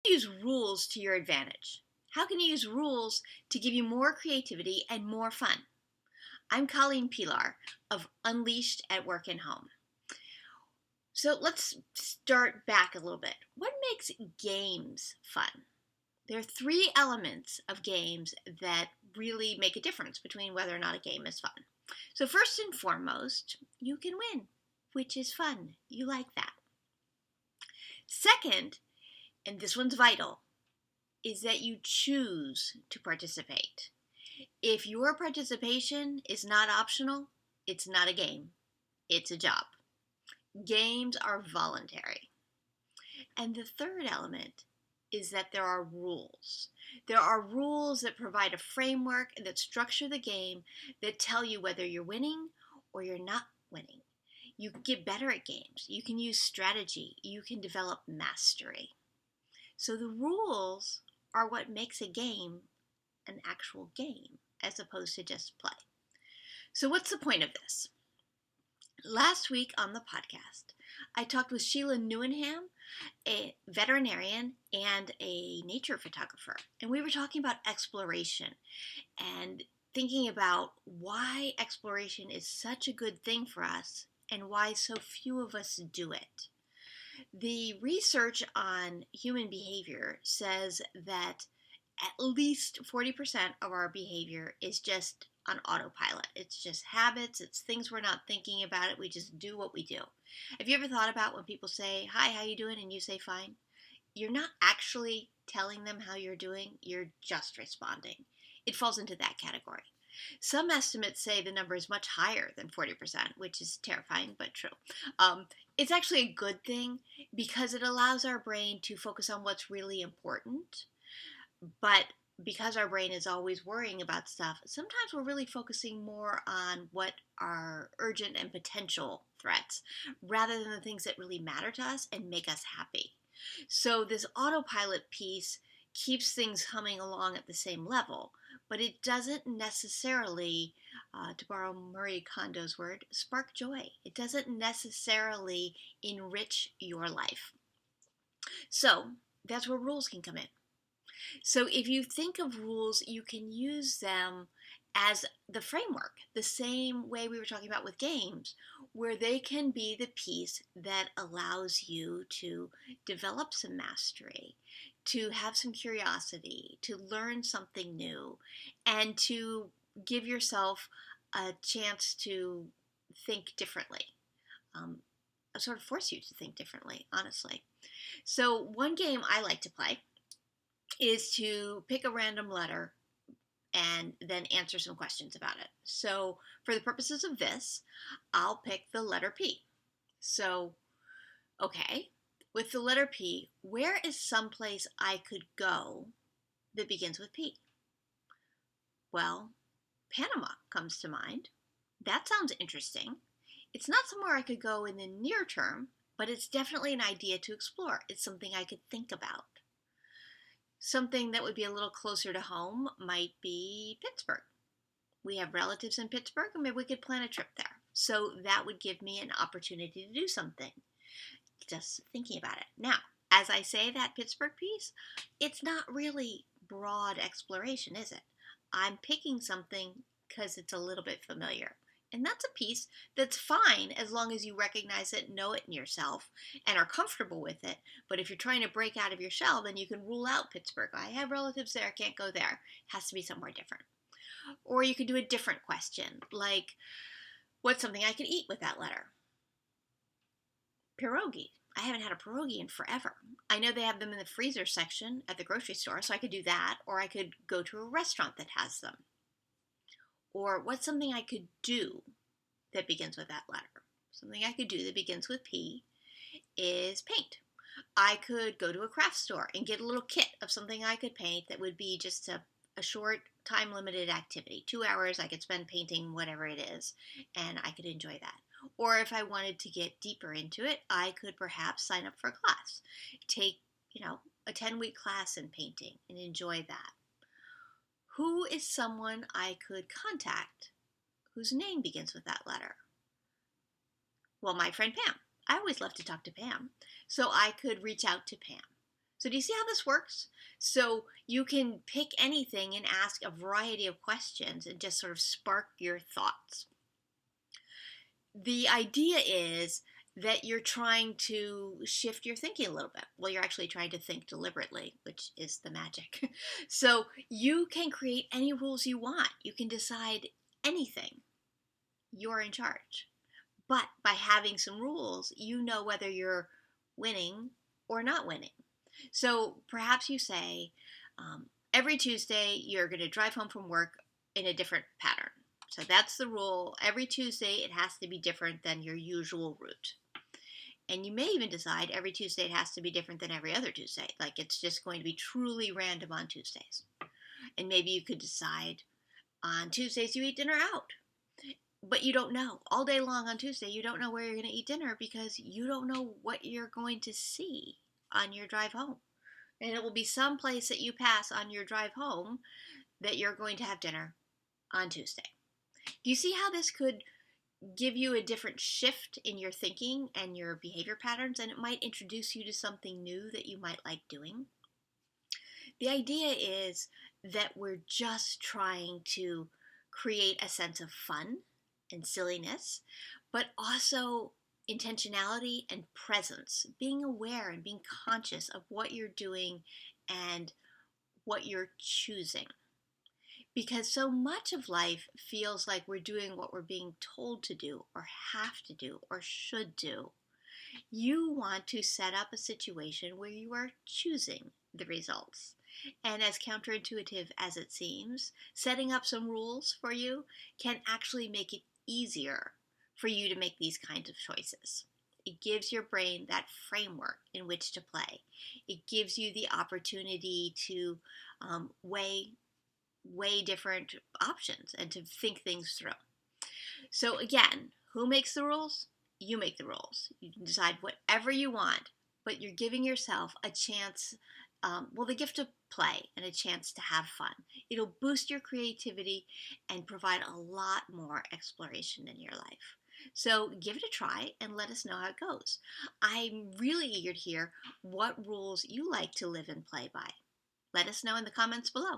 Use rules to your advantage? How can you use rules to give you more creativity and more fun? I'm Colleen Pilar of Unleashed at Work and Home. So let's start back a little bit. What makes games fun? There are three elements of games that really make a difference between whether or not a game is fun. So first and foremost, you can win, which is fun. You like that. Second, and this one's vital, is that you choose to participate. If your participation is not optional, it's not a game, it's a job. Games are voluntary. And the third element is that there are rules. There are rules that provide a framework and that structure the game that tell you whether you're winning or you're not winning. You can get better at games. You can use strategy. You can develop mastery. So the rules are what makes a game an actual game as opposed to just play. So what's the point of this? Last week on the podcast, I talked with Sheila Newenham, a veterinarian and a nature photographer, and we were talking about exploration and thinking about why exploration is such a good thing for us and why so few of us do it. The research on human behavior says that at least 40% of our behavior is just on autopilot. It's just habits. It's things we're not thinking about it. We just do what we do. Have you ever thought about when people say, "Hi, how you doing?" and you say, "Fine"? You're not actually telling them how you're doing. You're just responding. It falls into that category. Some estimates say the number is much higher than 40%, which is terrifying, but true. It's actually a good thing because it allows our brain to focus on what's really important. But because our brain is always worrying about stuff, sometimes we're really focusing more on what are urgent and potential threats rather than the things that really matter to us and make us happy. So this autopilot piece keeps things humming along at the same level, but it doesn't necessarily, to borrow Marie Kondo's word, spark joy. It doesn't necessarily enrich your life. So that's where rules can come in. So if you think of rules, you can use them as the framework, the same way we were talking about with games, where they can be the piece that allows you to develop some mastery, to have some curiosity, to learn something new, and to give yourself a chance to think differently. Sort of force you to think differently, honestly. So one game I like to play is to pick a random letter and then answer some questions about it. So for the purposes of this, I'll pick the letter P. So, okay, with the letter P, where is someplace I could go that begins with P? Well, Panama comes to mind. That sounds interesting. It's not somewhere I could go in the near term, but it's definitely an idea to explore. It's something I could think about. Something that would be a little closer to home might be Pittsburgh. We have relatives in Pittsburgh, and maybe we could plan a trip there. So that would give me an opportunity to do something. Just thinking about it. Now, as I say that Pittsburgh piece, it's not really broad exploration, is it? I'm picking something because it's a little bit familiar. And that's a piece that's fine as long as you recognize it, know it in yourself, and are comfortable with it. But if you're trying to break out of your shell, then you can rule out Pittsburgh. I have relatives there, can't go there. It has to be somewhere different. Or you could do a different question, like, what's something I could eat with that letter? Pierogi. I haven't had a pierogi in forever. I know they have them in the freezer section at the grocery store, so I could do that. Or I could go to a restaurant that has them. Or what's something I could do that begins with that letter? Something I could do that begins with P is paint. I could go to a craft store and get a little kit of something I could paint that would be just a short, time-limited activity. 2 hours I could spend painting whatever it is, and I could enjoy that. Or if I wanted to get deeper into it, I could perhaps sign up for a class. Take, a 10-week class in painting and enjoy that. Who is someone I could contact whose name begins with that letter? Well, my friend Pam. I always love to talk to Pam. So I could reach out to Pam. So do you see how this works? So you can pick anything and ask a variety of questions and just sort of spark your thoughts. The idea is that you're trying to shift your thinking a little bit. Well, you're actually trying to think deliberately, which is the magic. So you can create any rules you want. You can decide anything. You're in charge. But by having some rules, you know whether you're winning or not winning. So perhaps you say, every Tuesday you're going to drive home from work in a different pattern. So that's the rule. Every Tuesday it has to be different than your usual route. And you may even decide every Tuesday it has to be different than every other Tuesday. Like it's just going to be truly random on Tuesdays. And maybe you could decide on Tuesdays you eat dinner out. But you don't know. All day long on Tuesday, you don't know where you're going to eat dinner because you don't know what you're going to see on your drive home. And it will be some place that you pass on your drive home that you're going to have dinner on Tuesday. Do you see how this could give you a different shift in your thinking and your behavior patterns, and it might introduce you to something new that you might like doing? The idea is that we're just trying to create a sense of fun and silliness, but also intentionality and presence, being aware and being conscious of what you're doing and what you're choosing. Because so much of life feels like we're doing what we're being told to do or have to do or should do. You want to set up a situation where you are choosing the results. And as counterintuitive as it seems, setting up some rules for you can actually make it easier for you to make these kinds of choices. It gives your brain that framework in which to play. It gives you the opportunity to weigh different options and to think things through. So again, who makes the rules? You make the rules. You can decide whatever you want, but you're giving yourself a chance, the gift of play and a chance to have fun. It'll boost your creativity and provide a lot more exploration in your life. So give it a try and let us know how it goes. I'm really eager to hear what rules you like to live and play by. Let us know in the comments below.